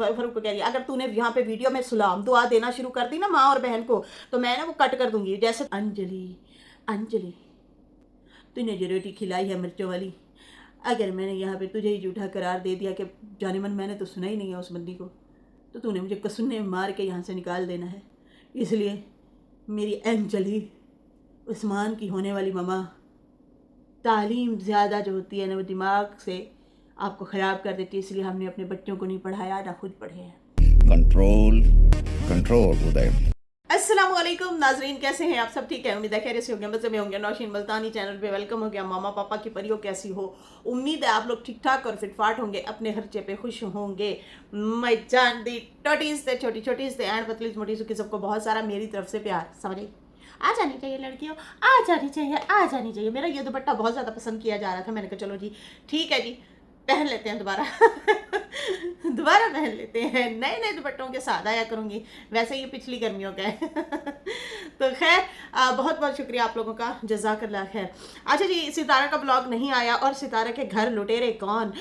फारूक को कह रही है, अगर तूने यहाँ पे वीडियो में सलाम दुआ देना शुरू कर दी ना माँ और बहन को, तो मैं ना वो कट कर दूंगी। जैसे अंजलि, अंजलि तूने जो रोटी खिलाई है मिर्चों वाली, अगर मैंने यहाँ पे तुझे ही झूठा करार दे दिया कि जाने मन मैंने तो सुना ही नहीं है उस बंदी को, तो तूने मुझे कसूने मार के यहाँ से निकाल देना है। इसलिए मेरी अंजलि, उस्मान की होने वाली ममा, तालीम ज़्यादा जो होती है ना वो दिमाग से आपको ख़राब कर देती है, इसलिए हमने अपने बच्चों को नहीं पढ़ाया, ना खुद पढ़े हैं। कंट्रोल कंट्रोल उदय। अस्सलाम वालेकुम नाजरीन, कैसे हैं आप सब? ठीक है, उम्मीद है खैर से होंगे, मज़े में होंगे। नौशीन मुल्तानी चैनल पे वेलकम हो गया। मामा पापा की परियों कैसी हो? उम्मीद है आप लोग ठीक ठाक और फिटफाट होंगे, अपने खर्चे पे खुश होंगे। मैं जानती टोटीज थे, छोटी छोटीज थे एंड पतली मोटी सुखी, सबको बहुत सारा मेरी तरफ से प्यार। समझे? आ जानी चाहिए लड़कियों, आ जानी चाहिए, आ जानी चाहिए। मेरा ये दुपट्टा बहुत ज़्यादा पसंद किया जा रहा था, मैंने कहा चलो जी ठीक है जी, पहन लेते हैं दोबारा दोबारा पहन लेते हैं। नए नए दुपट्टों के साथ आया करूँगी, वैसे ये पिछली गर्मियों का है तो खैर बहुत बहुत शुक्रिया आप लोगों का, जज़ाकल्लाह खैर। अच्छा जी, सितारा का ब्लॉग नहीं आया और सितारा के घर लुटेरे कौन?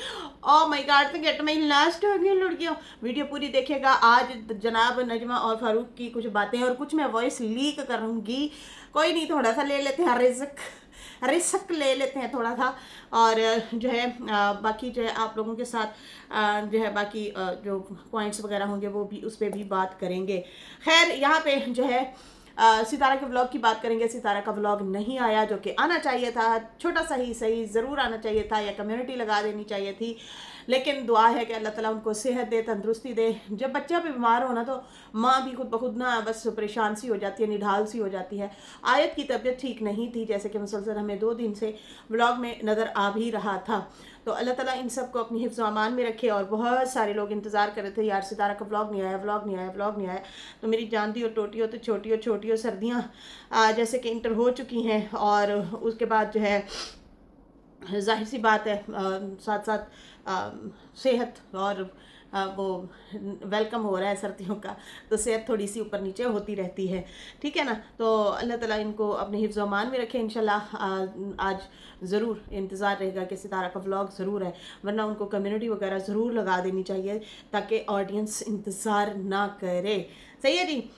ओ माय गॉड, तो गेट माई लास्ट हो गई लड़कियों। वीडियो पूरी देखिएगा। आज जनाब नजमा और फारूक की कुछ बातें और कुछ मैं वॉइस लीक करूँगी। कोई नहीं, थोड़ा सा ले लेते हैं रिस्क ले लेते हैं थोड़ा सा, और जो है बाकी जो है आप लोगों के साथ जो है बाकी जो पॉइंट्स वगैरह होंगे वो भी, उस पर भी बात करेंगे। खैर यहाँ पे जो है सितारा के व्लॉग की बात करेंगे। सितारा का व्लॉग नहीं आया, जो कि आना चाहिए था, छोटा सा ही सही ज़रूर आना चाहिए था, या कम्युनिटी लगा देनी चाहिए थी। लेकिन दुआ है कि अल्लाह ताला उनको सेहत दे, तंदुरुस्ती दे। जब बच्चा भी बीमार हो ना तो माँ भी खुद ब खुद ना बस परेशान सी हो जाती है, निढाल सी हो जाती है। आयत की तबीयत ठीक नहीं थी, जैसे कि मुसलसल हमें 2 दिन से व्लॉग में नज़र आ भी रहा था। तो अल्लाह ताला इन सब को अपनी हिफ्ज़ व अमान में रखे। और बहुत सारे लोग इंतज़ार कर रहे थे, यार सितारा का व्लॉग नहीं आया, व्लॉग नहीं आया, व्लॉग नहीं आया। तो मेरी जानती हो टोटी हो तो छोटी हो, छोटी हो, सर्दियाँ जैसे कि इंटर हो चुकी हैं, और उसके बाद जो है जाहिर सी बात है साथ साथ सेहत और वो वेलकम हो रहा है सर्दियों का, तो सेहत थोड़ी सी ऊपर नीचे होती रहती है, ठीक है ना। तो अल्लाह ताला इनको अपने हिफ्ज़ अमान में रखे इंशाल्लाह। आज ज़रूर इंतज़ार रहेगा कि सितारा का व्लॉग ज़रूर है, वरना उनको कम्युनिटी वगैरह ज़रूर लगा देनी चाहिए ताकि ऑडियंस इंतज़ार ना करे। सही है जी।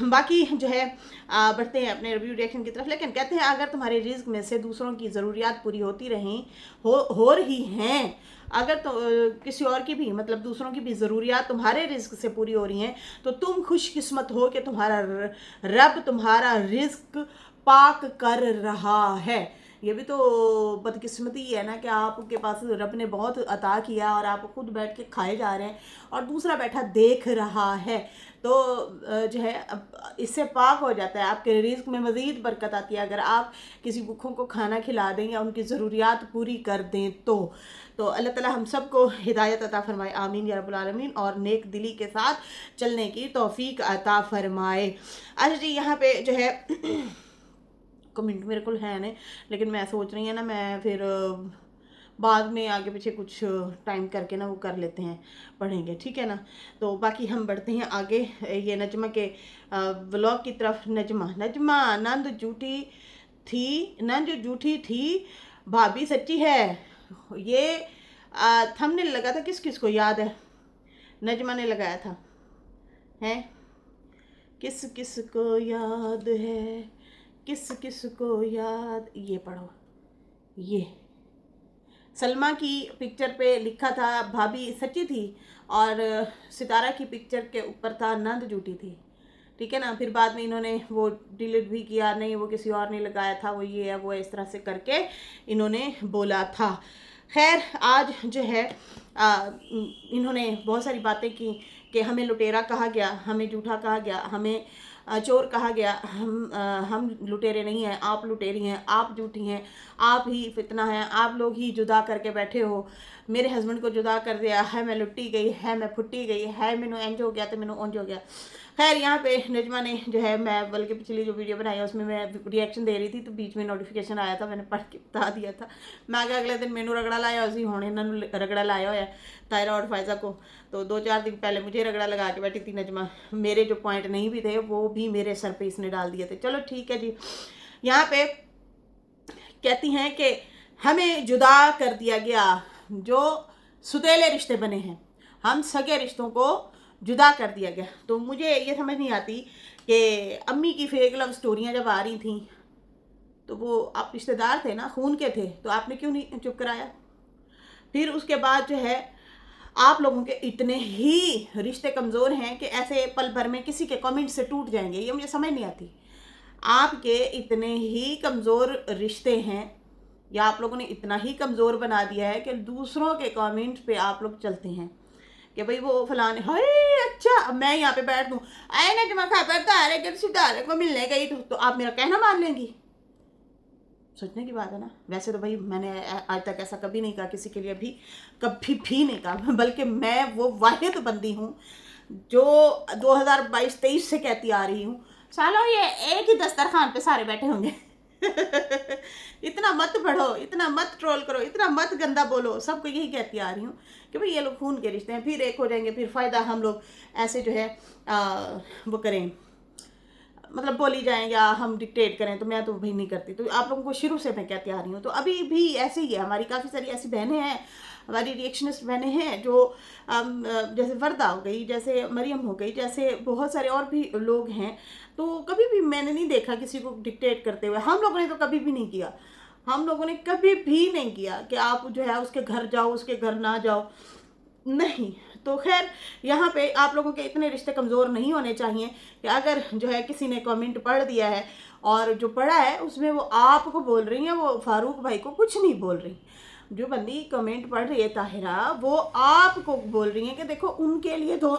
बाकी जो है बढ़ते हैं अपने रिव्यू रिएक्शन की तरफ। लेकिन कहते हैं अगर तुम्हारे रिस्क में से दूसरों की ज़रूरियात पूरी होती रहें, हो रही हैं, अगर तो किसी और की भी मतलब दूसरों की भी ज़रूरियात तुम्हारे रिस्क से पूरी हो रही हैं, तो तुम खुशकिस्मत हो कि तुम्हारा रब तुम्हारा रिस्क पाक कर रहा है। ये भी तो बदकिस्मती है ना कि आपके पास रब ने बहुत अता किया और आप खुद बैठ के खाए जा रहे हैं और दूसरा बैठा देख रहा है। तो जो है अब इससे पाक हो जाता है, आपके रिज़्क में मज़ीद बरकत आती है अगर आप किसी भूखों को खाना खिला दें या उनकी ज़रूरियात पूरी कर दें। तो अल्लाह ताला हम सबको हिदायत अता फरमाए, आमीन या रब्बुल आलमीन, और नेक दिली के साथ चलने की तौफीक अता फरमाए। अच्छा जी, यहाँ पे जो है कमेंट मेरे को है नहीं, लेकिन मैं सोच रही हूँ ना मैं फिर बाद में आगे पीछे कुछ टाइम करके ना वो कर लेते हैं, पढ़ेंगे, ठीक है ना। तो बाकी हम बढ़ते हैं आगे ये नजमा के व्लॉग की तरफ। नजमा नंद जूठी थी भाभी सच्ची है। ये थंबनेल लगा था, किस किस को याद है? नजमा ने लगाया था, हैं? किस किस को याद है, किस किस को याद? ये पढ़ो, ये सलमा की पिक्चर पे लिखा था भाभी सच्ची थी, और सितारा की पिक्चर के ऊपर था नंद जूटी थी, ठीक है ना। फिर बाद में इन्होंने वो डिलीट भी किया, नहीं वो किसी और ने लगाया था, वो ये है वो है, इस तरह से करके इन्होंने बोला था। खैर आज जो है इन्होंने बहुत सारी बातें की कि हमें लुटेरा कहा गया, हमें झूठा कहा गया, हमें चोर कहा गया। हम लुटेरे नहीं हैं, आप लुटेरी हैं, आप झूठी हैं, आप ही फितना है, आप लोग ही जुदा करके बैठे हो। मेरे हस्बैंड को जुदा कर दिया है, मैं लुट्टी गई है, मैं फुट्टी गई है, मैनू इंज हो गया तो मैनू उंज हो गया। खैर यहाँ पे नजमा ने जो है, मैं बल्कि पिछली जो वीडियो बनाई है उसमें मैं रिएक्शन दे रही थी, तो बीच में नोटिफिकेशन आया था, मैंने पढ़ के बता दिया था। मैं आगे अगले दिन मैनू रगड़ा लाया उसी हुण इन्होंने रगड़ा लाया होया तायरा और फायजा को। तो 2-4 दिन पहले मुझे रगड़ा लगा के बैठी थी नजमा, मेरे जो पॉइंट नहीं भी थे वो भी मेरे सर पे इसने डाल दिए थे। चलो ठीक है जी। यहाँ पे कहती हैं कि हमें जुदा कर दिया गया, जो सुतेले रिश्ते बने हैं हम सगे रिश्तों को जुदा कर दिया गया। तो मुझे ये समझ नहीं आती कि अम्मी की फेक लव स्टोरियाँ जब आ रही थी तो वो आप रिश्तेदार थे ना, खून के थे, तो आपने क्यों नहीं चुप कराया? फिर उसके बाद जो है आप लोगों के इतने ही रिश्ते कमज़ोर हैं कि ऐसे पल भर में किसी के कमेंट से टूट जाएंगे, ये मुझे समझ नहीं आती। आपके इतने ही कमज़ोर रिश्ते हैं या आप लोगों ने इतना ही कमज़ोर बना दिया है कि दूसरों के कमेंट पे आप लोग चलते हैं कि भाई वो फलाने, हाय अच्छा अब मैं यहाँ पे बैठ दूँ, आए ना जमा खबरदार है कि सितारे को मिलने गई तो आप मेरा कहना मान लेंगी? सोचने की बात है ना। वैसे तो भाई मैंने आज तक ऐसा कभी नहीं कहा किसी के लिए, भी कभी भी नहीं कहा, बल्कि मैं वो वाहिद बंदी हूँ जो 2022-23 से कहती आ रही हूँ, सालो ये एक ही दस्तरखान पे सारे बैठे होंगे। इतना मत पढ़ो, इतना मत ट्रोल करो, इतना मत गंदा बोलो, सबको यही कहती आ रही हूँ कि भाई ये लोग खून के रिश्ते हैं, फिर एक हो जाएंगे, फिर फ़ायदा हम लोग ऐसे जो है वो करें, मतलब बोली जाएं या हम डिक्टेट करें, तो मैं तो भाई नहीं करती। तो आप लोगों को शुरू से मैं कहती आ रही हूँ। तो अभी भी ऐसे ही है, हमारी काफ़ी सारी ऐसी बहनें हैं, हमारी रिएक्शनिस्ट बहनें हैं जो जैसे वर्दा हो गई, जैसे मरियम हो गई, जैसे बहुत सारे और भी लोग हैं। तो कभी भी मैंने नहीं देखा किसी को डिक्टेट करते हुए। हम लोगों ने तो कभी भी नहीं किया, हम लोगों ने कभी भी नहीं किया कि आप जो है उसके घर जाओ, उसके घर ना जाओ, नहीं। तो खैर यहाँ पे आप लोगों के इतने रिश्ते कमज़ोर नहीं होने चाहिए कि अगर जो है किसी ने कमेंट पढ़ दिया है और जो पढ़ा है उसमें वो आपको बोल रही है, वो फारूक भाई को कुछ नहीं बोल रही। जो बंदी कमेंट पढ़ रही है ताहिरा, वो आपको बोल रही है कि देखो उनके लिए तो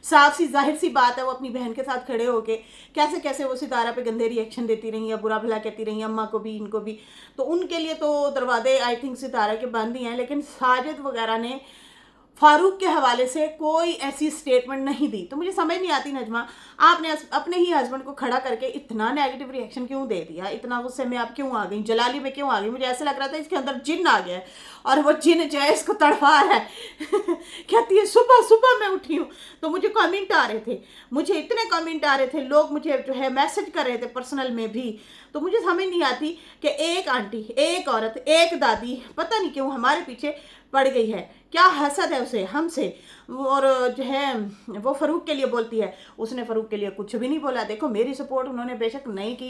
साफ सी जाहिर सी बात है, वो अपनी बहन के साथ खड़े होके कैसे कैसे वो सितारा पे गंदे रिएक्शन देती रही या बुरा भला कहती रही, अम्मा को भी इनको भी। तो उनके लिए तो दरवाजे आई थिंक सितारा के बंद ही हैं, लेकिन साजिद वगैरह ने फारूक के हवाले से कोई ऐसी स्टेटमेंट नहीं दी। तो मुझे समझ नहीं आती नजमा, आपने अपने ही हस्बैंड को खड़ा करके इतना नेगेटिव रिएक्शन क्यों दे दिया? इतना गुस्से में आप क्यों आ गई, जलाली में क्यों आ गई? मुझे ऐसा लग रहा था इसके अंदर जिन आ गया है और वो जिन जो है इसको तड़पा रहा है। कहती है सुबह सुबह मैं उठी हूँ तो मुझे कमेंट आ रहे थे, मुझे इतने कमेंट आ रहे थे, लोग मुझे जो है मैसेज कर रहे थे पर्सनल में भी। तो मुझे समझ नहीं आती कि एक आंटी, एक औरत, एक दादी पता नहीं क्यों हमारे पीछे पड़ गई है। क्या हसद है उसे हमसे? और जो है वो फ़रूक के लिए बोलती है, उसने फ़रूक के लिए कुछ भी नहीं बोला। देखो मेरी सपोर्ट उन्होंने बेशक नहीं की,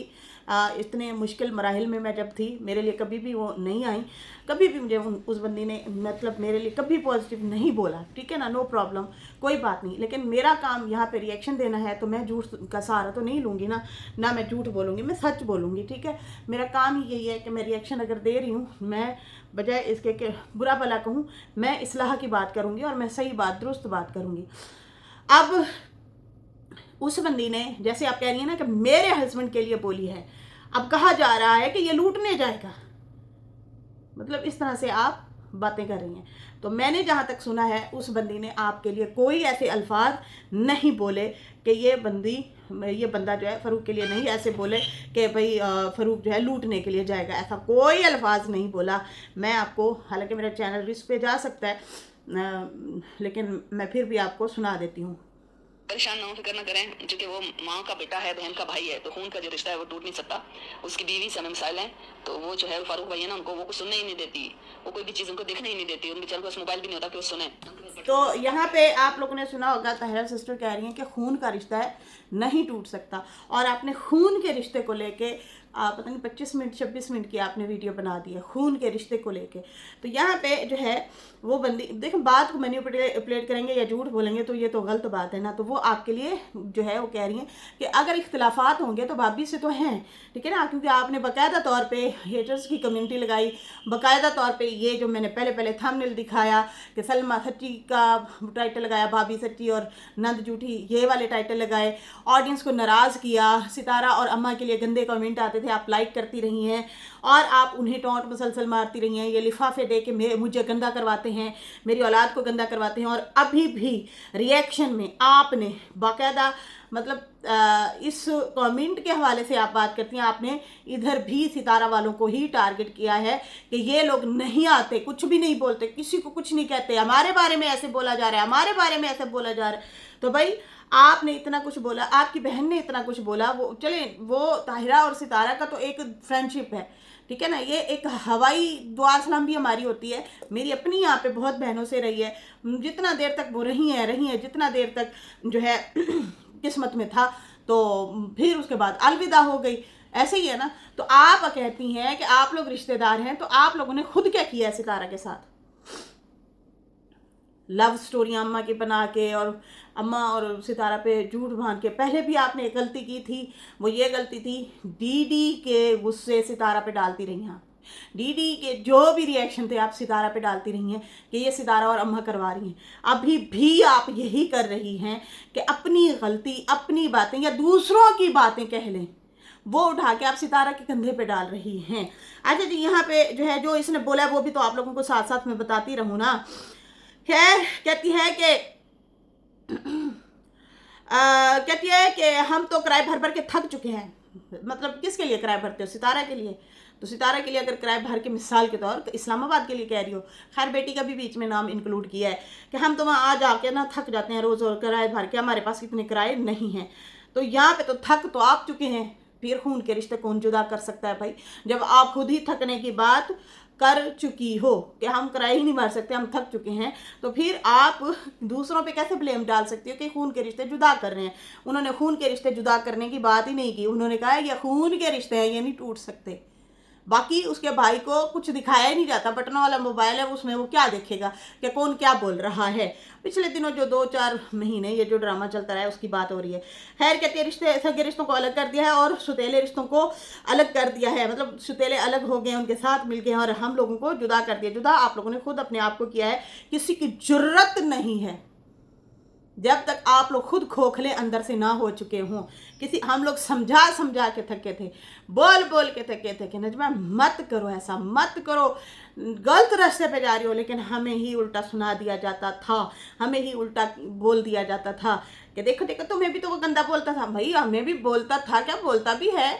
इतने मुश्किल मराहिल में मैं जब थी, मेरे लिए कभी भी वो नहीं आई, कभी भी मुझे उस बंदी ने मतलब मेरे लिए कभी पॉजिटिव नहीं बोला, ठीक है ना, नो प्रॉब्लम, कोई बात नहीं। लेकिन मेरा काम यहाँ पे रिएक्शन देना है तो मैं झूठ का सहारा तो नहीं लूँगी ना मैं झूठ बोलूँगी, मैं सच बोलूँगी, ठीक है। मेरा काम ही यही है कि मैं रिएक्शन अगर दे रही हूँ, मैं बजाय इसके कि बुरा भला कहूँ, मैं इस्लाह की बात करूँगी और मैं सही बात, दुरुस्त बात करूँगी। अब उस बंदी ने, जैसे आप कह रही हैं ना कि मेरे हस्बैंड के लिए बोली है, अब कहा जा रहा है कि ये लूटने जाएगा, मतलब इस तरह से आप बातें कर रही हैं। तो मैंने जहाँ तक सुना है उस बंदी ने आपके लिए कोई ऐसे अल्फाज नहीं बोले कि ये बंदा जो है फ़रूक के लिए नहीं ऐसे बोले कि भाई फ़रूक जो है लूटने के लिए जाएगा, ऐसा कोई अल्फाज नहीं बोला। मैं आपको, हालांकि मेरा चैनल रिस्क पे जा सकता है, लेकिन मैं फिर भी आपको सुना देती हूँ। परेशान ना हो, फिक्र ना करें, क्योंकि वो माँ का बेटा है, बहन का भाई है, तो खून का जो रिश्ता है वो टूट नहीं सकता। उसकी बीवी से हमें मिसाइल है, तो वो जो है फारूक भाई है ना, उनको वो कुछ सुनने ही नहीं देती, वो कोई भी चीज़ उनको देखने ही नहीं देती, उनके चैनल पर मोबाइल भी नहीं होता कि वो सुने। तो यहाँ पे आप लोगों ने सुना होगा, ताहिरा सिस्टर कह रही हैं कि खून का रिश्ता है, नहीं टूट सकता। और आपने खून के रिश्ते को लेके पता नहीं 25 मिनट 26 मिनट की आपने वीडियो बना दी है खून के रिश्ते को लेके। तो यहाँ पे जो है वो बंदी, देखो बात को मैनिपुलेट करेंगे या झूठ बोलेंगे तो ये तो गलत बात है ना। तो वो आपके लिए जो है वो कह रही हैं कि अगर इख्तिलाफात होंगे तो भाभी से तो हैं, ठीक है ना, क्योंकि आपने बाकायदा तौर पे हेटर्स की कम्युनिटी लगाई, बाकायदा तौर पे ये जो मैंने पहले थंबनेल दिखाया कि सलमा सच्ची का टाइटल लगाया, भाभी सच्ची और नंद झूठी, ये वाले टाइटल लगाए, ऑडियंस को नाराज़ किया। सितारा और अम्मा के लिए गंदे कमेंट आते थे, आप लाइक करती रही हैं और आप उन्हें टोंट मुसलसल मारती रही हैं, ये लिफाफे दे के मुझे गंदा करवाते हैं, मेरी औलाद को गंदा करवाते हैं। और अभी भी रिएक्शन में आपने बाकायदा मतलब इस कमेंट के हवाले से आप बात करती हैं, आपने इधर भी सितारा वालों को ही टारगेट किया है कि ये लोग नहीं आते, कुछ भी नहीं बोलते, किसी को कुछ नहीं कहते, हमारे बारे में ऐसे बोला जा रहा है, हमारे बारे में ऐसे बोला जा रहा है। तो भाई आपने इतना कुछ बोला, आपकी बहन ने इतना कुछ बोला, वो चले, वो ताहिरा और सितारा का तो एक फ्रेंडशिप है, ठीक है ना। ये एक हवाई दुआ सलाम भी हमारी होती है। मेरी अपनी यहाँ पे बहुत बहनों से रही है, जितना देर तक वो रही हैं जितना देर तक जो है किस्मत में था, तो फिर उसके बाद अलविदा हो गई। ऐसे ही है ना। तो आप कहती हैं कि आप लोग रिश्तेदार हैं, तो आप लोगों ने खुद क्या किया है सितारा के साथ? लव स्टोरी अम्मा की बना के और अम्मा और सितारा पे झूठ बांध के। पहले भी आपने एक गलती की थी, वो ये गलती थी, डीडी के गुस्से सितारा पे डालती रही हैं। डीडी के जो भी रिएक्शन थे आप सितारा पे डालती रही हैं कि ये सितारा और अम्मा करवा रही हैं। अभी भी आप यही कर रही हैं कि अपनी गलती, अपनी बातें या दूसरों की बातें कह लें, वो उठा के आप सितारा के कंधे पे डाल रही हैं। अच्छा जी, यहाँ पे जो है जो इसने बोला है वो भी तो आप लोगों को साथ साथ में बताती रहूँ ना। खैर कहती है कि हम तो किराए भर भर के थक चुके हैं। मतलब किसके लिए किराया भरते हो? सितारा के लिए। तो सितारा के लिए अगर किराया भर के, मिसाल के तौर इस्लामाबाद के लिए कह रही हो, खैर बेटी का भी बीच में नाम इंक्लूड किया है कि हम तो वहाँ आ जाके ना थक जाते हैं रोज़ और किराए भर के, हमारे पास इतने किराए नहीं हैं। तो यहाँ पे तो थक तो आप चुके हैं, फिर खून के रिश्ते कौन जुदा कर सकता है भाई? जब आप खुद ही थकने की बात कर चुकी हो कि हम किराए ही नहीं भर सकते, हम थक चुके हैं, तो फिर आप दूसरों पे कैसे ब्लेम डाल सकती हो कि खून के रिश्ते जुदा कर रहे हैं? उन्होंने खून के रिश्ते जुदा करने की बात ही नहीं की। उन्होंने कहा ये खून के रिश्ते हैं, ये नहीं टूट सकते। बाकी उसके भाई को कुछ दिखाया ही नहीं जाता, बटनों वाला मोबाइल है, उसमें वो क्या देखेगा कि कौन क्या बोल रहा है। पिछले दिनों जो 2-4 महीने ये जो ड्रामा चलता रहा है उसकी बात हो रही है। खैर कहती है रिश्ते, सगे रिश्तों को अलग कर दिया है और सुतेले रिश्तों को अलग कर दिया है। मतलब सुतेले अलग हो गए, उनके साथ मिल गए और हम लोगों को जुदा कर दिया। जुदा आप लोगों ने खुद अपने आप को किया है, किसी की जरूरत नहीं है। जब तक आप लोग खुद खोखले अंदर से ना हो चुके हों। किसी हम लोग समझा के थके थे, बोल के थके थे कि नजमा मत करो, ऐसा मत करो, गलत रास्ते पे जा रही हो, लेकिन हमें ही उल्टा सुना दिया जाता था, हमें ही उल्टा बोल दिया जाता था कि देखो तुम्हें भी तो वो गंदा बोलता था। भाई हमें भी बोलता था, क्या बोलता भी है,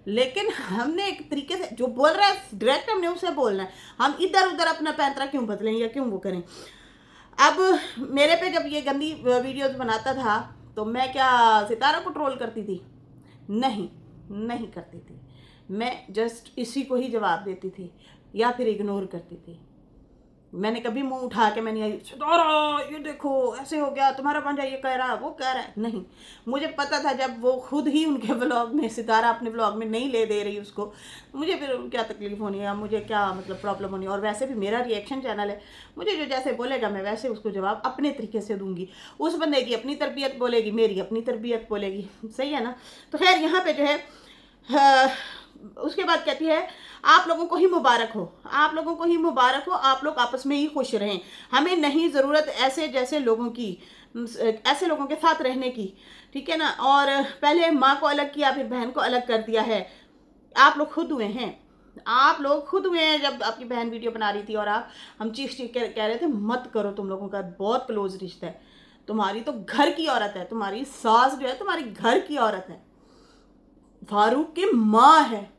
लेकिन हमने एक तरीके से जो बोल रहा है डायरेक्ट हमने उसे बोलना है। हम इधर उधर अपना पैंतरा क्यों बदलें या क्यों वो करें? अब मेरे पे जब ये गंदी वीडियोस बनाता था तो मैं क्या सितारा को ट्रोल करती थी? नहीं करती थी। मैं जस्ट इसी को ही जवाब देती थी या फिर इग्नोर करती थी। मैंने कभी मुंह उठा के मैंने सितारा ये देखो ऐसे हो गया, तुम्हारा पंजा ये कह रहा है, वो कह रहा है, नहीं। मुझे पता था जब वो खुद ही उनके व्लॉग में, सितारा अपने व्लॉग में नहीं ले दे रही उसको, मुझे फिर क्या तकलीफ होनी है, मुझे क्या मतलब प्रॉब्लम होनी है। और वैसे भी मेरा रिएक्शन चैनल है, मुझे जो जैसे बोलेगा मैं वैसे उसको जवाब अपने तरीके से दूंगी। उस बंदे की अपनी तरबियत बोलेगी, मेरी अपनी तरबियत बोलेगी, सही है ना। तो खैर यहाँ पे जो है उसके बाद कहती है आप लोगों को ही मुबारक हो, आप लोगों को ही मुबारक हो, आप लोग आपस में ही खुश रहें। हमें नहीं ज़रूरत ऐसे जैसे लोगों की, ऐसे लोगों के साथ रहने की, ठीक है ना। और पहले माँ को अलग किया, फिर बहन को अलग कर दिया है। आप लोग खुद हुए हैं, आप लोग खुद हुए हैं। जब आपकी बहन वीडियो बना रही थी और हम चीख कह रहे थे मत करो, तुम लोगों का बहुत क्लोज रिश्ता है, तुम्हारी तो घर की औरत है, तुम्हारी सास जो है तुम्हारी घर की औरत है, फारूक की माँ है।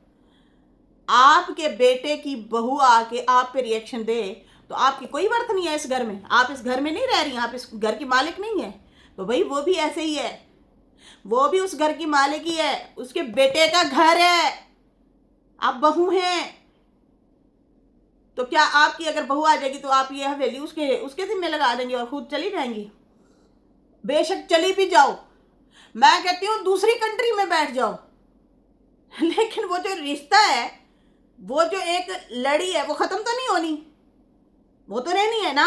आपके बेटे की बहू आके आप पे रिएक्शन दे तो आपकी कोई वर्थ नहीं है इस घर में, आप इस घर में नहीं रह रही, आप इस घर की मालिक नहीं है। तो भाई वो भी ऐसे ही है, वो भी उस घर की मालिक ही है, उसके बेटे का घर है, आप बहू हैं। तो क्या आपकी अगर बहू आ जाएगी तो आप ये हवेली उसके जिम्मे लगा देंगे और खुद चली जाएंगी? बेशक चली भी जाओ, मैं कहती हूँ दूसरी कंट्री में बैठ जाओ, लेकिन वो जो रिश्ता है, वो जो एक लड़ी है, वो ख़त्म तो नहीं होनी, वो तो रहनी है ना।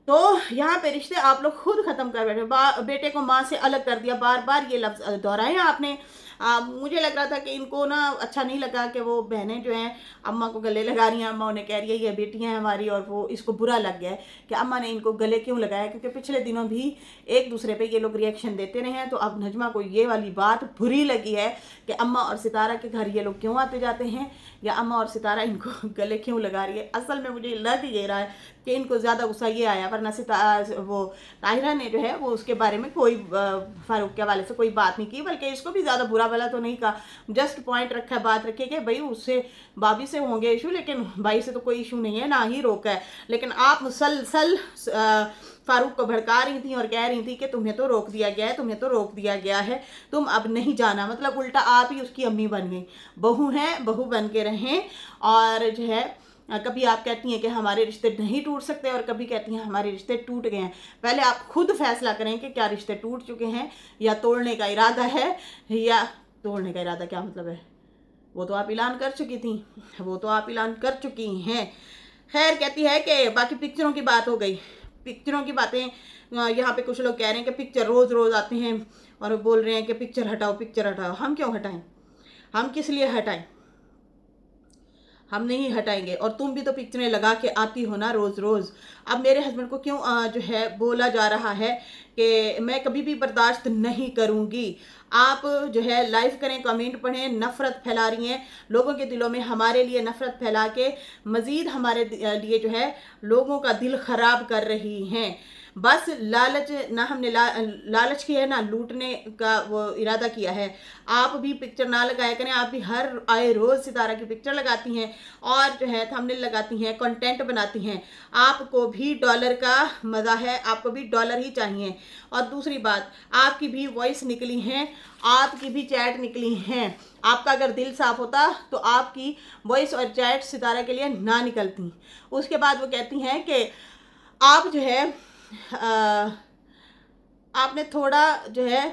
तो यहाँ पे रिश्ते आप लोग खुद ख़त्म कर बैठे। बेटे को माँ से अलग कर दिया, बार बार ये लफ्ज़ दोहराए आपने। मुझे लग रहा था कि इनको ना अच्छा नहीं लगा कि वो बहनें जो हैं अम्मा को गले लगा रही हैं, अम्मा उन्हें कह रही है ये बेटियां हैं हमारी, और वो इसको बुरा लग गया है कि अम्मा ने इनको गले क्यों लगाया, क्योंकि पिछले दिनों भी एक दूसरे पे ये लोग रिएक्शन देते रहे हैं। तो अब नजमा को ये वाली बात बुरी लगी है कि अम्मा और सितारा के घर ये लोग क्यों आते जाते हैं, या अम्मा और सितारा इनको गले क्यों लगा रही है। असल में मुझे लग ये रहा है कि इनको ज़्यादा गुस्सा ये आया, वरना वो ताहिरा ने जो है वो उसके बारे में कोई फारूक के हवाले से कोई बात नहीं की, बल्कि इसको भी ज़्यादा बुरा भला तो नहीं कहा, जस्ट पॉइंट रखा, बात रखी कि भाई उससे भाभी से होंगे इशू, लेकिन भाई से तो कोई इशू नहीं है, ना ही रोका है। लेकिन आप मुसलसल फारूक को भड़का रही थी और कह रही थी कि तुम्हें तो रोक दिया गया है, तुम्हें तो रोक दिया गया है, तुम अब नहीं जाना। मतलब उल्टा आप ही उसकी अम्मी बन गई। बहू हैं, बहू बन के रहें। और जो है कभी आप कहती हैं कि हमारे रिश्ते नहीं टूट सकते और कभी कहती हैं हमारे रिश्ते टूट गए हैं। पहले आप खुद फैसला करें कि क्या रिश्ते टूट चुके हैं या तोड़ने का इरादा है। या तोड़ने का इरादा क्या मतलब है, वो तो आप ऐलान कर चुकी थी, वो तो आप ऐलान कर चुकी हैं। खैर कहती है कि बाकी पिक्चरों की बात हो गई। पिक्चरों की बातें यहाँ पे कुछ लोग कह रहे हैं कि पिक्चर रोज़ रोज़ आते हैं और बोल रहे हैं कि पिक्चर हटाओ, पिक्चर हटाओ। हम क्यों हटाएं, हम किस लिए हटाएं, हम नहीं हटाएंगे। और तुम भी तो पिक्चरें लगा के आती हो ना रोज़ रोज़। अब मेरे हस्बैंड को क्यों जो है बोला जा रहा है कि मैं कभी भी बर्दाश्त नहीं करूँगी। आप जो है लाइव करें, कमेंट पढ़ें, नफ़रत फैला रही हैं लोगों के दिलों में, हमारे लिए नफ़रत फैला के मज़ीद हमारे लिए जो है लोगों का दिल ख़राब कर रही हैं। बस लालच ना, हमने लालच किया है ना लूटने का वो इरादा किया है। आप भी पिक्चर ना लगाया करें, आप भी हर आए रोज़ सितारा की पिक्चर लगाती हैं और जो है थंबनेल लगाती हैं, कंटेंट बनाती हैं। आपको भी डॉलर का मज़ा है, आपको भी डॉलर ही चाहिए। और दूसरी बात, आपकी भी वॉइस निकली हैं, आपकी भी चैट निकली हैं। आपका अगर दिल साफ होता तो आपकी वॉइस और चैट सितारा के लिए ना निकलती। उसके बाद वो कहती हैं कि आप जो है आपने थोड़ा जो है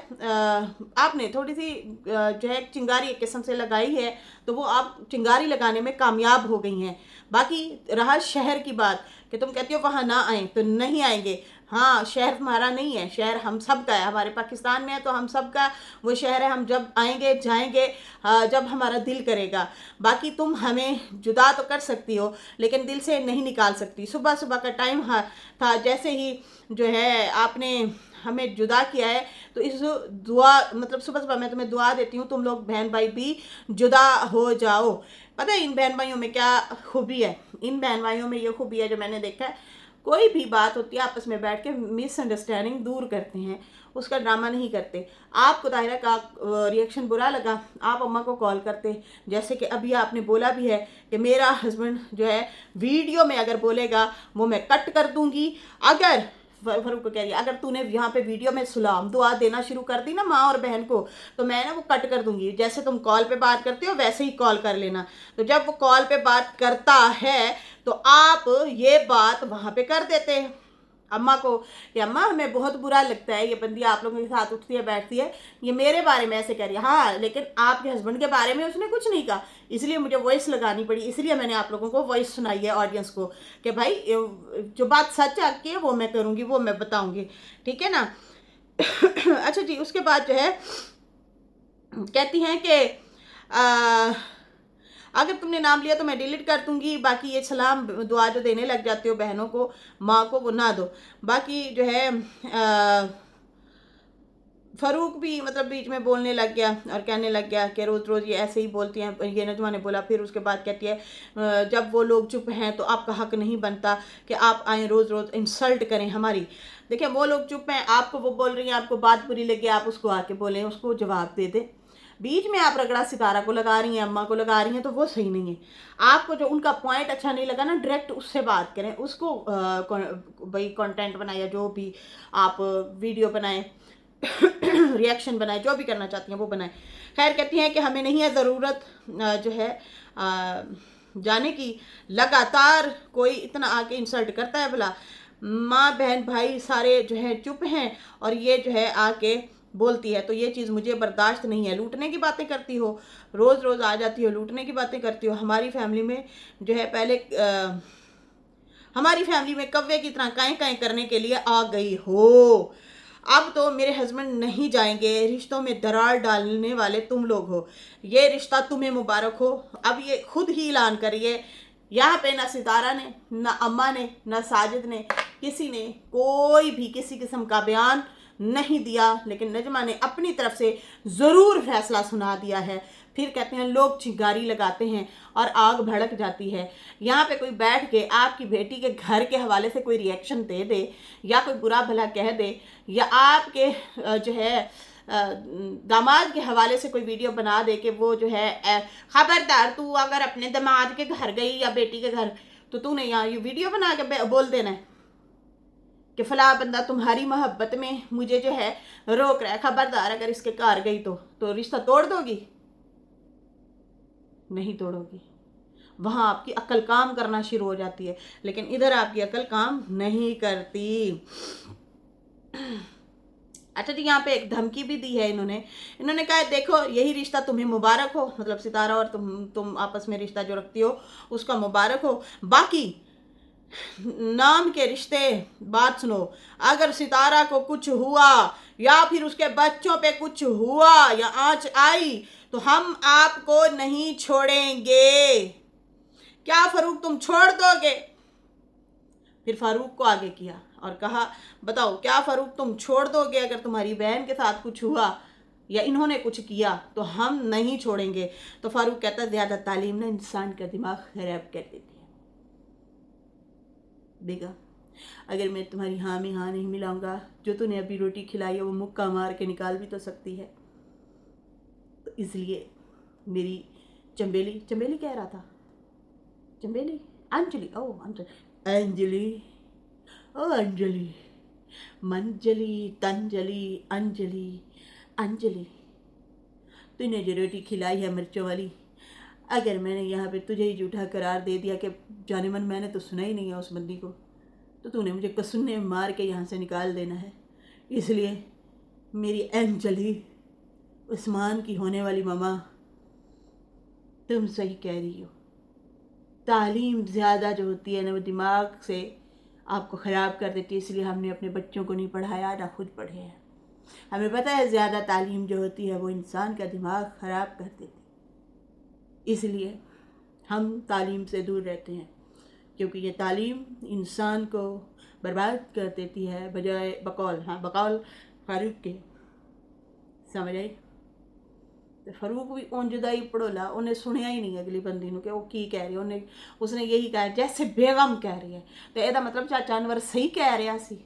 आपने थोड़ी सी जो है चिंगारी एक किस्म से लगाई है, तो वो आप चिंगारी लगाने में कामयाब हो गई हैं। बाकी रहा शहर की बात कि तुम कहती हो वहाँ ना आए, तो नहीं आएंगे। हाँ, शहर हमारा नहीं है, शहर हम सब का है। हमारे पाकिस्तान में है तो हम सब का वो शहर है। हम जब आएंगे जाएंगे जब हमारा दिल करेगा। बाकी तुम हमें जुदा तो कर सकती हो लेकिन दिल से नहीं निकाल सकती। सुबह सुबह का टाइम था, जैसे ही जो है आपने हमें जुदा किया है, तो इस दुआ मतलब सुबह सुबह मैं तुम्हें दुआ देती हूँ, तुम लोग बहन भाई भी जुदा हो जाओ। पता है इन बहन भाइयों में क्या खूबी है, इन बहन भाइयों में ये खूबी है जो मैंने देखा है, कोई भी बात होती है आपस में बैठ के मिसअंडरस्टैंडिंग दूर करते हैं, उसका ड्रामा नहीं करते। आपको ताहिरा का रिएक्शन बुरा लगा, आप अम्मा को कॉल करते, जैसे कि अभी आपने बोला भी है कि मेरा हस्बैंड जो है वीडियो में अगर बोलेगा वो मैं कट कर दूंगी। अगर फरूक को कह रही है अगर तूने यहाँ पे वीडियो में सलाम दुआ देना शुरू कर दी ना माँ और बहन को, तो मैं ना वो कट कर दूंगी। जैसे तुम कॉल पे बात करते हो वैसे ही कॉल कर लेना। तो जब वो कॉल पे बात करता है तो आप ये बात वहाँ पे कर देते हैं अम्मा को कि अम्मा हमें बहुत बुरा लगता है ये बंदी आप लोगों के साथ उठती है बैठती है, ये मेरे बारे में ऐसे कह रही है। हाँ, लेकिन आपके हस्बैंड के बारे में उसने कुछ नहीं कहा, इसलिए मुझे वॉइस लगानी पड़ी, इसलिए मैंने आप लोगों को वॉइस सुनाई है ऑडियंस को कि भाई जो बात सच आके वो मैं करूँगी, वो मैं बताऊँगी, ठीक है ना। अच्छा जी, उसके बाद जो है कहती हैं कि अगर तुमने नाम लिया तो मैं डिलीट कर दूंगी। बाकी ये सलाम दुआ जो देने लग जाते हो बहनों को, माँ को, वो ना दो। बाकी जो है फ़ारूक भी मतलब बीच में बोलने लग गया और कहने लग गया कि रोज़ रोज़ ये ऐसे ही बोलती हैं। ये नजमा ने बोला, फिर उसके बाद कहती है जब वो लोग चुप हैं तो आपका हक नहीं बनता कि आप आए रोज़ रोज़ इंसल्ट करें हमारी। देखिए वो लोग चुप हैं, आपको वो बोल रही हैं, आपको बात बुरी लगी, आप उसको आके बोलें, उसको जवाब दे दें। बीच में आप रगड़ा सितारा को लगा रही हैं, अम्मा को लगा रही हैं, तो वो सही नहीं है। आपको जो उनका पॉइंट अच्छा नहीं लगा ना, डायरेक्ट उससे बात करें, उसको भाई कंटेंट बनाए, जो भी आप वीडियो बनाएं, रिएक्शन बनाए, जो भी करना चाहती हैं वो बनाएं। खैर कहती हैं कि हमें नहीं है ज़रूरत जो है जाने की, लगातार कोई इतना आके इंसल्ट करता है भला। माँ बहन भाई सारे जो है चुप हैं और ये जो है आके बोलती है, तो ये चीज़ मुझे बर्दाश्त नहीं है। लूटने की बातें करती हो, रोज़ रोज़ आ जाती हो, लूटने की बातें करती हो। हमारी फैमिली में जो है पहले हमारी फैमिली में कव्वे की तरह काएं काएं करने के लिए आ गई हो। अब तो मेरे हस्बैंड नहीं जाएंगे, रिश्तों में दरार डालने वाले तुम लोग हो, ये रिश्ता तुम्हें मुबारक हो। अब ये खुद ही ऐलान करिए, यहाँ पे ना सितारा ने, ना अम्मा ने, ना साजिद ने, किसी ने कोई भी किसी किस्म का बयान नहीं दिया, लेकिन नजमा ने अपनी तरफ से ज़रूर फैसला सुना दिया है। फिर कहते हैं लोग चिंगारी लगाते हैं और आग भड़क जाती है। यहाँ पे कोई बैठ के आपकी बेटी के घर के हवाले से कोई रिएक्शन दे दे या कोई बुरा भला कह दे या आपके जो है दामाद के हवाले से कोई वीडियो बना दे कि वो जो है खबरदार तू अगर अपने दामाद के घर गई या बेटी के घर तो तूने यहाँ ये वीडियो बना के बोल देना है। कि फला बंदा तुम्हारी मोहब्बत में मुझे जो है रोक रहा है, खबरदार अगर इसके घर गई तो रिश्ता तोड़ दोगी? नहीं तोड़ोगी। वहाँ आपकी अक्ल काम करना शुरू हो जाती है, लेकिन इधर आपकी अक्ल काम नहीं करती। अच्छा जी, यहाँ पे एक धमकी भी दी है इन्होंने कहा देखो यही रिश्ता तुम्हें मुबारक हो, मतलब सितारा और तुम आपस में रिश्ता जो रखती हो उसका मुबारक हो, बाकी नाम के रिश्ते, बात सुनो, अगर सितारा को कुछ हुआ या फिर उसके बच्चों पे कुछ हुआ या आंच आई तो हम आपको नहीं छोड़ेंगे। क्या फारूक तुम छोड़ दोगे? फिर फारूक को आगे किया और कहा बताओ क्या फारूक तुम छोड़ दोगे अगर तुम्हारी बहन के साथ कुछ हुआ या इन्होंने कुछ किया तो हम नहीं छोड़ेंगे। तो फारूक कहता ज़्यादा तालीम ना इंसान का दिमाग खराब कर देती है। बेगम अगर मैं तुम्हारी हाँ में हाँ नहीं मिलाऊंगा, जो तूने अभी रोटी खिलाई है वो मुक्का मार के निकाल भी तो सकती है। तो इसलिए मेरी चंबेली कह रहा था, चंबेली अंजलि, ओ अंजलि ओ अंजलि, मंजलि तंजलि अंजलि तूने जो रोटी खिलाई है मिर्चों वाली, अगर मैंने यहाँ पे तुझे ही झूठा करार दे दिया कि जाने मन मैंने तो सुना ही नहीं है उस बंदी को, तो तूने मुझे कसुन्ने मार के यहाँ से निकाल देना है। इसलिए मेरी अंजलि, उस्मान की होने वाली मामा, तुम सही कह रही हो। तालीम ज़्यादा जो होती है ना वो दिमाग से आपको ख़राब कर देती है, इसलिए हमने अपने बच्चों को नहीं पढ़ाया, ना खुद पढ़े हैं। हमें पता है ज़्यादा तालीम जो होती है वो इंसान का दिमाग ख़राब कर देती है, इसलिए हम तालीम से दूर रहते हैं, क्योंकि ये तालीम इंसान को बर्बाद कर देती है बजाय बकौल फारूक के। समझ आई? तो फारूक भी उन जुदाई पढ़ोला, उन्हें सुनिया ही नहीं अगली बंदी ने कि वो की कह रही है। उसने यही कहा जैसे बेगम कह रही है, तो यदा मतलब चाचा अनवर सही कह रहा सी।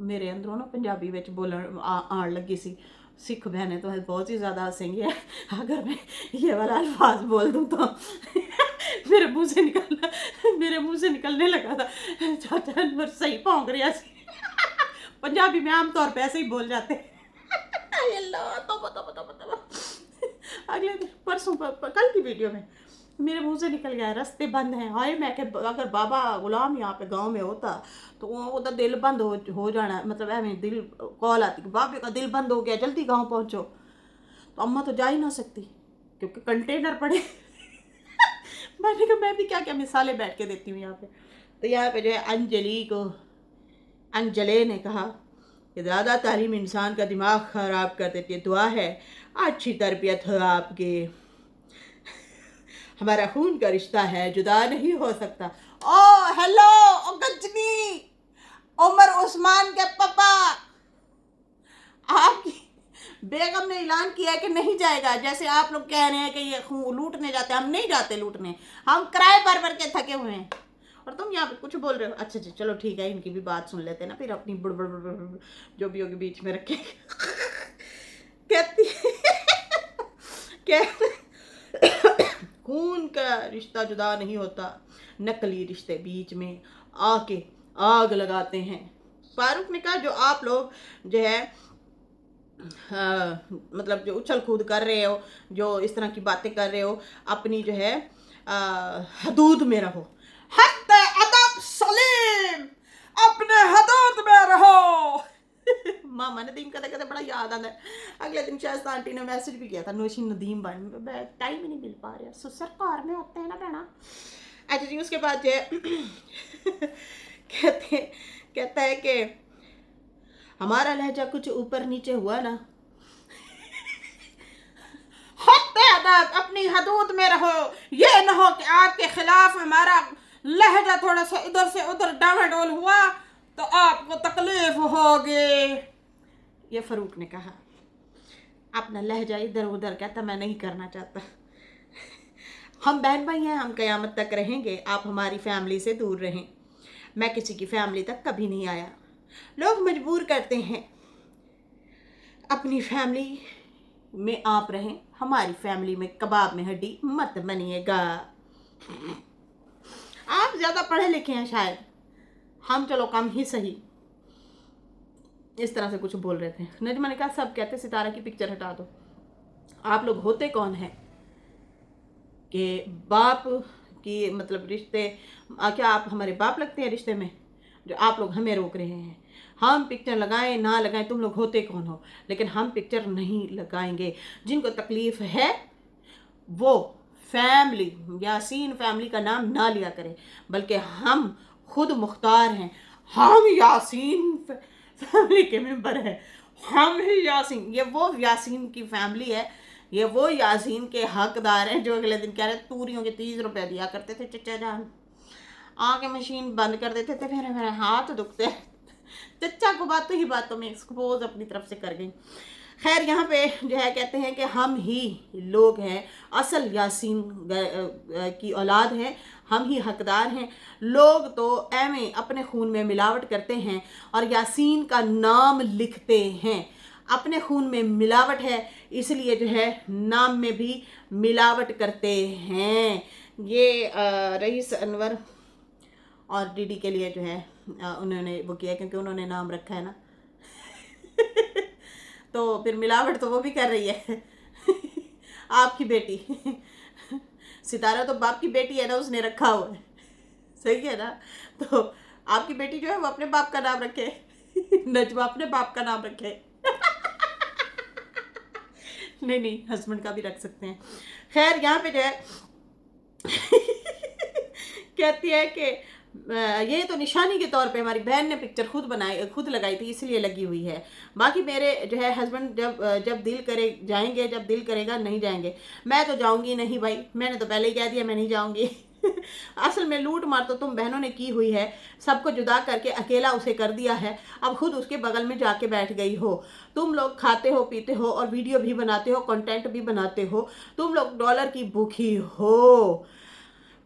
मेरे अंदरों ना पंजाबी में बोलन आन लगी सी। सिख बहनें तो बहुत ही ज़्यादा हंसेंगे अगर मैं ये वाला अल्फाज बोल दूँ तो मेरे मुंह से निकलने लगा था चाचा अनवर सही भौंक रहा सी। पंजाबी में आमतौर पे ऐसे ही बोल जाते हैं। अगले दिन परसों कल की वीडियो में मेरे मुंह से निकल गया रास्ते बंद हैं। हाय मैं कि अगर बाबा गुलाम यहाँ पे गांव में होता तो वो दिल बंद हो जाना, मतलब ऐवें दिल कॉल आती कि बाबे का दिल बंद हो गया जल्दी गांव पहुँचो, तो अम्मा तो जा ही ना सकती क्योंकि कंटेनर पड़े। मैंने कहा मैं भी क्या क्या मिसालें बैठ के देती हूँ यहाँ पे। तो यहाँ पे जो है अंजले ने कहा कि ज़्यादा तालीम इंसान का दिमाग ख़राब कर देती है। दुआ है अच्छी तरबियत हो आपके, हमारा खून का रिश्ता है, जुदा नहीं हो सकता। ओ हेलो ओ गजनी, उमर उस्मान के पापा, आपकी बेगम ने ऐलान किया है कि नहीं जाएगा। जैसे आप लोग कह रहे हैं कि ये लूटने जाते, हम नहीं जाते लूटने, हम किराए भर के थके हुए हैं और तुम यहाँ पे कुछ बोल रहे हो। अच्छा अच्छा चलो ठीक है, इनकी भी बात सुन लेते हैं ना, फिर अपनी बुड़ जो भी होगी बीच में रखे। कहती खून का रिश्ता जुदा नहीं होता, नकली रिश्ते बीच में आके आग लगाते हैं। फारूक ने कहा जो आप लोग जो है मतलब जो उछल कूद कर रहे हो, जो इस तरह की बातें कर रहे हो, अपनी जो है हदूद में रहो। हद अदब सलीम, अपने हदूद में रहो। मामा ने दिन कहते बड़ा याद आता है। अगले दिन शायद आंटी ने मैसेज भी किया था नौशी नदीम बन, टाइम ही नहीं मिल पा रहा, ससुर कार में आते हैं ना बहना। अच्छा जी, उसके बाद जो कहता है कि हमारा लहजा कुछ ऊपर नीचे हुआ ना, अपनी हदूद में रहो। ये ना हो कि आपके खिलाफ हमारा लहजा थोड़ा सा इधर से उधर डामाडोल हुआ तो आपको तकलीफ होगी। ये फारूक ने कहा। अपना लहजा इधर उधर कहता मैं नहीं करना चाहता। हम बहन भाई हैं, हम क़यामत तक रहेंगे, आप हमारी फैमिली से दूर रहें। मैं किसी की फैमिली तक कभी नहीं आया। लोग मजबूर करते हैं, अपनी फैमिली में आप रहें, हमारी फैमिली में कबाब में हड्डी मत बनिएगा। आप ज़्यादा पढ़े लिखे हैं शायद, हम चलो कम ही सही, इस तरह से कुछ बोल रहे थे। नजमा ने कहा सब कहते सितारा की पिक्चर हटा दो, आप लोग होते कौन है कि बाप की मतलब रिश्ते, क्या आप हमारे बाप लगते हैं रिश्ते में जो आप लोग हमें रोक रहे हैं? हम पिक्चर लगाएं ना लगाएं, तुम लोग होते कौन हो? लेकिन हम पिक्चर नहीं लगाएंगे। जिनको तकलीफ है वो फैमिली, यासीन फैमिली का नाम ना लिया करें, बल्कि हम खुद मुख्तार हैं, हम यासीन फैमिली के मेंबर हैं, हम ही यासीन। ये वो यासीन की फैमिली है, ये वो यासीन के हकदार हैं जो अगले दिन कह रहे तूरियों के 30 रुपए दिया करते थे चचा जान, आके मशीन बंद कर देते थे, फिर मेरे हाथ दुखते। चचा को बातों ही बातों में एक्सपोज अपनी तरफ से कर गई। खैर यहाँ पे जो है कहते हैं कि हम ही लोग हैं, असल यासीन की औलाद हैं, हम ही हकदार हैं। लोग तो एवं अपने खून में मिलावट करते हैं और यासीन का नाम लिखते हैं। अपने खून में मिलावट है, इसलिए जो है नाम में भी मिलावट करते हैं। ये रईस अनवर और डीडी के लिए जो है उन्होंने वो किया, क्योंकि उन्होंने नाम रखा है ना तो फिर मिलावट तो वो भी कर रही है आपकी बेटी सितारा तो बाप की बेटी है ना, उसने रखा हुआ है, सही है ना? तो आपकी बेटी जो है वो अपने बाप का नाम रखे नजमा अपने बाप का नाम रखे नहीं हस्बैंड का भी रख सकते हैं। खैर यहाँ पे जो है कहती है कि ये तो निशानी के तौर पे हमारी बहन ने पिक्चर खुद लगाई थी, इसलिए लगी हुई है। बाकी मेरे जो है हस्बैंड जब दिल करे जाएंगे, जब दिल करेगा नहीं जाएंगे। मैं तो जाऊंगी नहीं भाई, मैंने तो पहले ही कह दिया मैं नहीं जाऊंगी असल में लूट मार तो तुम बहनों ने की हुई है, सबको जुदा करके अकेला उसे कर दिया है, अब खुद उसके बगल में जाके बैठ गई हो। तुम लोग खाते हो पीते हो और वीडियो भी बनाते हो, कंटेंट भी बनाते हो, तुम लोग डॉलर की भूखी हो।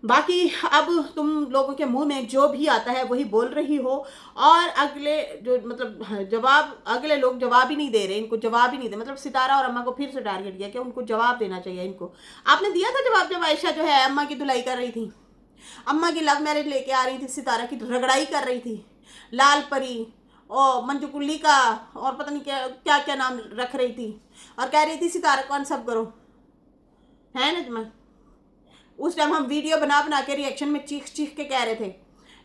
बाकी अब तुम लोगों के मुंह में जो भी आता है वही बोल रही हो, और अगले जो मतलब अगले लोग जवाब ही नहीं दे रहे, इनको जवाब ही नहीं दे। मतलब सितारा और अम्मा को फिर से टारगेट किया कि उनको जवाब देना चाहिए इनको। आपने दिया था जवाब जब आयशा जो है अम्मा की धुलाई कर रही थी, अम्मा की लव मैरिज लेके आ रही थी, सितारा की रगड़ाई कर रही थी, लाल परी और मंजू कुल्ली का और पता नहीं क्या क्या नाम रख रही थी, और कह रही थी सितारा को अनसब करो, है नजमा? उस टाइम हम वीडियो बना के रिएक्शन में चीख के कह रहे थे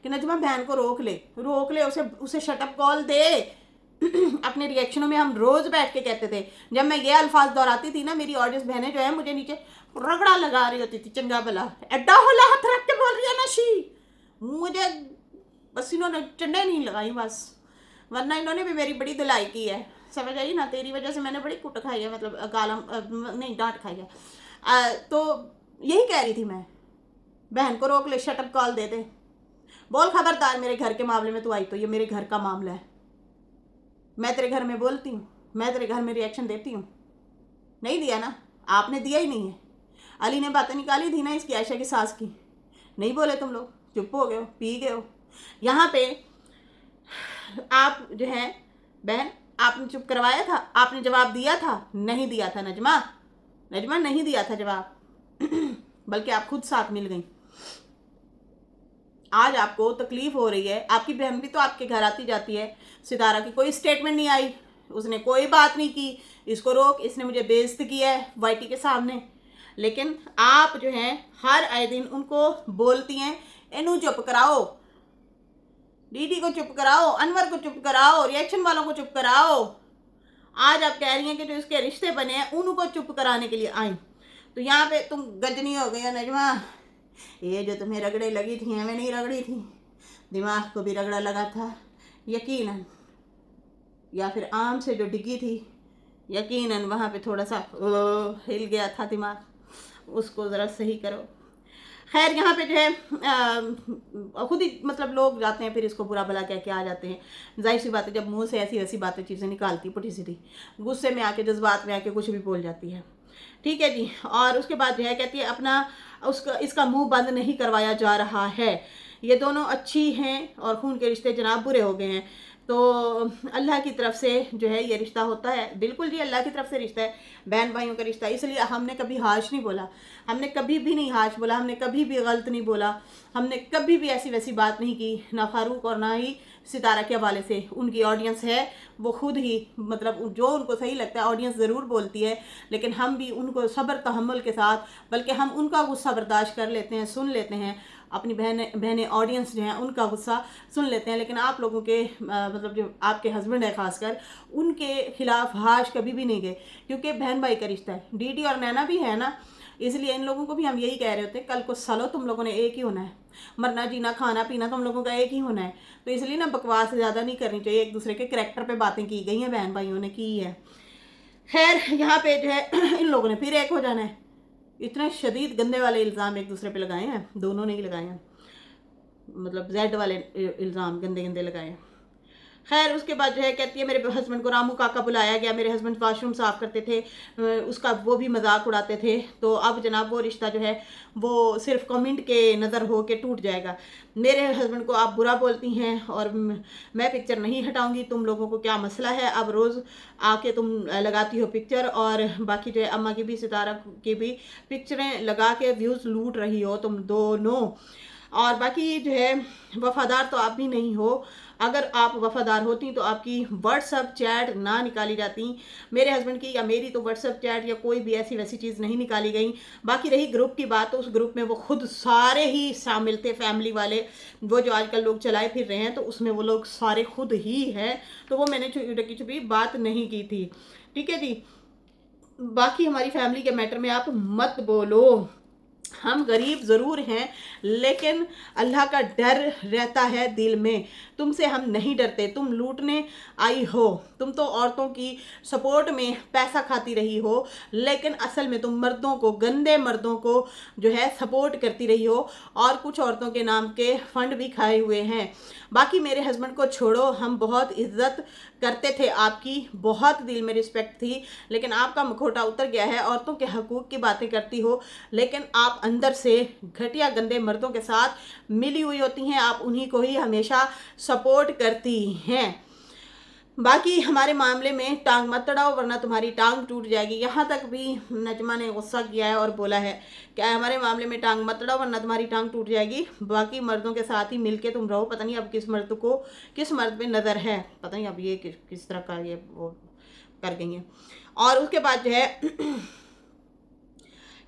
कि नजमा बहन को रोक ले, उसे शटअप कॉल दे अपने रिएक्शनों में हम रोज बैठ के कहते थे। जब मैं ये अल्फाज दोहराती थी ना, मेरी ऑडियंस बहनें जो है मुझे नीचे रगड़ा लगा रही होती थी, चंगा भला एड्डा होला हाथ रख के बोल रही है नशी, मुझे बस इन्होंने चंडे नहीं लगाई बस, वरना इन्होंने भी मेरी बड़ी धुलाई की है, समझ आई ना? तेरी वजह से मैंने बड़ी कुट खाई है, मतलब नहीं डांट खाई है। तो यही कह रही थी मैं, बहन को रोक ले, शटअप कॉल दे दे, बोल खबरदार मेरे घर के मामले में तू आई तो ये मेरे घर का मामला है, मैं तेरे घर में बोलती हूँ, मैं तेरे घर में रिएक्शन देती हूँ। नहीं दिया ना, आपने दिया ही नहीं है। अली ने बातें निकाली थी ना इसकी, आयशा की सास की, नहीं बोले तुम लोग, चुप हो गए हो, पी गए हो। यहाँ पे आप जो है बहन, आपने चुप करवाया था, आपने जवाब दिया था? नहीं दिया था नजमा नहीं दिया था जवाब बल्कि आप खुद साथ मिल गई। आज आपको तकलीफ हो रही है, आपकी बहन भी तो आपके घर आती जाती है, सितारा की कोई स्टेटमेंट नहीं आई, उसने कोई बात नहीं की, इसको रोक, इसने मुझे बेइज्जत किया है वाईटी के सामने, लेकिन आप जो है हर आए दिन उनको बोलती हैं इन्हू चुप कराओ, डीडी को चुप कराओ, अनवर को चुप कराओ, रिएक्शन वालों को चुप कराओ। आज आप कह रही हैं कि जो इसके रिश्ते बने हैं उनको चुप कराने के लिए आई, तो यहाँ पे तुम गजनी हो गई हो नजमा। ये जो तुम्हें रगड़े लगी थी हमें नहीं रगड़ी थी, दिमाग को भी रगड़ा लगा था यकीनन, या फिर आम से जो डिगी थी यकीनन वहाँ पे थोड़ा सा हिल गया था दिमाग, उसको ज़रा सही करो। खैर यहाँ पे जो है खुद ही मतलब लोग जाते हैं फिर इसको बुरा भला कह के आ जाते हैं। जाहिर सी बात है जब मुंह से ऐसी वैसी बातें चीज़ें निकालती पुठी सीधी, गुस्से में आके जज्बात में आके कुछ भी बोल जाती है, ठीक है जी। और उसके बाद जो है कहती है अपना इसका मुंह बंद नहीं करवाया जा रहा है, ये दोनों अच्छी हैं और खून के रिश्ते जनाब बुरे हो गए हैं, तो अल्लाह की तरफ से जो है ये रिश्ता होता है। बिल्कुल जी, अल्लाह की तरफ से रिश्ता है, बहन भाइयों का रिश्ता, इसलिए हमने कभी हाश नहीं बोला, हमने कभी भी नहीं हाश बोला, हमने कभी भी गलत नहीं बोला, हमने कभी भी ऐसी वैसी बात नहीं की, ना फारूक और ना ही सितारा के हवाले से। उनकी ऑडियंस है, वो खुद ही मतलब जो उनको सही लगता है ऑडियंस ज़रूर बोलती है, लेकिन हम भी उनको सब्र तहम्मुल के साथ, बल्कि हम उनका गुस्सा बर्दाश्त कर लेते हैं, सुन लेते हैं, अपनी बहनें ऑडियंस जो हैं उनका गुस्सा सुन लेते हैं। लेकिन आप लोगों के मतलब जो आपके हस्बैंड है खासकर, उनके खिलाफ हाश कभी भी नहीं गए, क्योंकि बहन भाई का रिश्ता है। डीडी और नैना भी है ना, इसलिए इन लोगों को भी हम यही कह रहे होते हैं, कल को सालो तुम लोगों ने एक ही होना है, मरना जीना खाना पीना तुम लोगों का एक ही होना है। तो इसलिए ना बकवास ज़्यादा नहीं करनी चाहिए, एक दूसरे के करैक्टर पे बातें की गई हैं, बहन भाइयों ने की है। खैर यहाँ पे जो है इन लोगों ने फिर एक हो जाना है। इतने शदीद गंदे वाले इल्ज़ाम एक दूसरे पे लगाए हैं, दोनों ने ही लगाए हैं, मतलब जेड वाले इल्ज़ाम गंदे गंदे लगाए हैं। खैर उसके बाद जो है कहती है मेरे हस्बैंड को रामू काका बुलाया गया, मेरे हस्बैंड वाशरूम साफ़ करते थे, उसका वो भी मजाक उड़ाते थे, तो अब जनाब वो रिश्ता जो है वो सिर्फ कमेंट के नज़र हो के टूट जाएगा। मेरे हस्बैंड को आप बुरा बोलती हैं और मैं पिक्चर नहीं हटाऊंगी, तुम लोगों को क्या मसला है, अब रोज़ आके तुम लगाती हो पिक्चर, और बाकी जो है अम्मा की भी सितारा की भी पिक्चरें लगा के व्यूज़ लूट रही हो तुम दोनों। और बाकी जो है वफ़ादार तो आप भी नहीं हो, अगर आप वफ़ादार होती तो आपकी व्हाट्सअप चैट ना निकाली जाती, मेरे हस्बैंड की या मेरी तो व्हाट्सअप चैट या कोई भी ऐसी वैसी चीज़ नहीं निकाली गई। बाकी रही ग्रुप की बात, तो उस ग्रुप में वो खुद सारे ही शामिल थे, फैमिली वाले, वो जो आजकल लोग चलाए फिर रहे हैं, तो उसमें वो लोग सारे खुद ही हैं, तो वो मैंने छुपी बात नहीं की थी, ठीक है जी। बाकी हमारी फैमिली के मैटर में आप मत बोलो, हम गरीब ज़रूर हैं लेकिन अल्लाह का डर रहता है दिल में। तुमसे हम नहीं डरते, तुम लूटने आई हो, तुम तो औरतों की सपोर्ट में पैसा खाती रही हो, लेकिन असल में तुम मर्दों को, गंदे मर्दों को जो है सपोर्ट करती रही हो, और कुछ औरतों के नाम के फंड भी खाए हुए हैं। बाकी मेरे हस्बैंड को छोड़ो, हम बहुत इज्जत करते थे आपकी, बहुत दिल में रिस्पेक्ट थी, लेकिन आपका मुखौटा उतर गया है, औरतों के हकूक़ की बातें करती हो, लेकिन आप अंदर से घटिया गंदे मर्दों के साथ मिली हुई होती हैं, आप उन्हीं को ही हमेशा सपोर्ट करती हैं। बाकी हमारे मामले में टांग मत तड़ाओ वरना तुम्हारी टांग टूट जाएगी। यहाँ तक भी नजमा ने गुस्सा किया है और बोला है क्या हमारे मामले में टांग मत तड़ाओ वरना तुम्हारी टांग टूट जाएगी, बाकी मर्दों के साथ ही मिलके तुम रहो। पता नहीं अब किस मर्द पे नज़र है, पता नहीं अब ये किस तरह का ये वो कर गई हैं। और उसके बाद जो है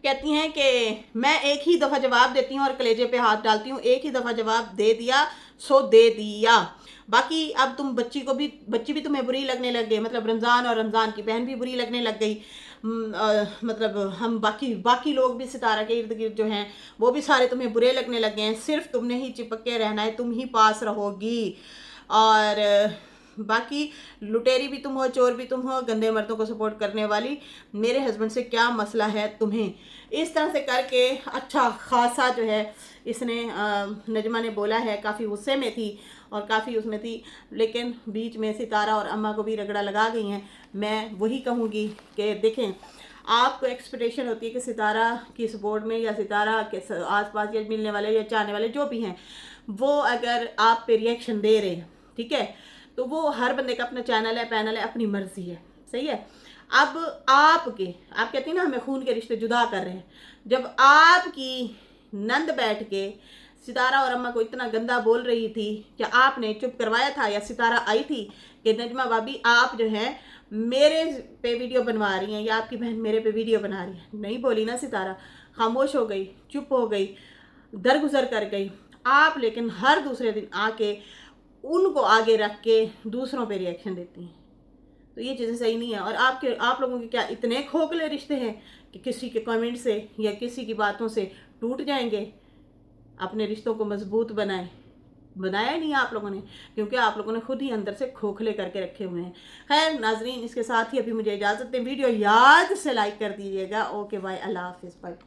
कहती हैं कि मैं एक ही दफ़ा जवाब देती हूँ और कलेजे पे हाथ डालती हूँ, एक ही दफ़ा जवाब दे दिया सो दे दिया। बाकी अब तुम बच्ची भी तुम्हें बुरी लगने लग गई, मतलब रमज़ान और रमज़ान की बहन भी बुरी लगने लग गई, मतलब हम बाकी लोग भी सितारा के इर्द गिर्द जो हैं वो भी सारे तुम्हें बुरे लगने लग गए हैं, सिर्फ तुमने ही चिपक के रहना है, तुम ही पास रहोगी। और बाकी लुटेरी भी तुम हो, चोर भी तुम हो, गंदे मर्दों को सपोर्ट करने वाली, मेरे हस्बैंड से क्या मसला है तुम्हें। इस तरह से करके अच्छा खासा जो है इसने नजमा ने बोला है, काफ़ी गुस्से में थी और काफ़ी उसमें थी, लेकिन बीच में सितारा और अम्मा को भी रगड़ा लगा गई हैं। मैं वही कहूँगी कि देखें, आपको एक्सपेक्टेशन होती है कि सितारा की सपोर्ट में या सितारा के आसपास या मिलने वाले या चाहने वाले जो भी हैं, वो अगर आप पे रिएक्शन दे रहे हैं, ठीक है, तो वो हर बंदे का अपना चैनल है, पैनल है, अपनी मर्जी है, सही है। अब आप कहती हैं ना हमें खून के रिश्ते जुदा कर रहे हैं, जब आपकी नंद बैठ के सितारा और अम्मा को इतना गंदा बोल रही थी, क्या आपने चुप करवाया था? या सितारा आई थी कि नजमा भाभी आप जो है मेरे पे वीडियो बनवा रही हैं या आपकी बहन मेरे पे वीडियो बना रही है? नहीं बोली ना सितारा, खामोश हो गई, चुप हो गई, दरगुजर कर गई। आप लेकिन हर दूसरे दिन आके उनको आगे रख के दूसरों पे रिएक्शन देती हैं, तो ये चीज़ें सही नहीं है। और आप लोगों के क्या इतने खोखले रिश्ते हैं कि किसी के कमेंट से या किसी की बातों से टूट जाएंगे? अपने रिश्तों को मजबूत बनाया नहीं आप लोगों ने, क्योंकि आप लोगों ने खुद ही अंदर से खोखले करके रखे हुए हैं। खैर नाजरीन, इसके साथ ही अभी मुझे इजाज़त दें, वीडियो याद से लाइक कर दीजिएगा। ओके बाय, अल्लाह हाफिज़, बाय।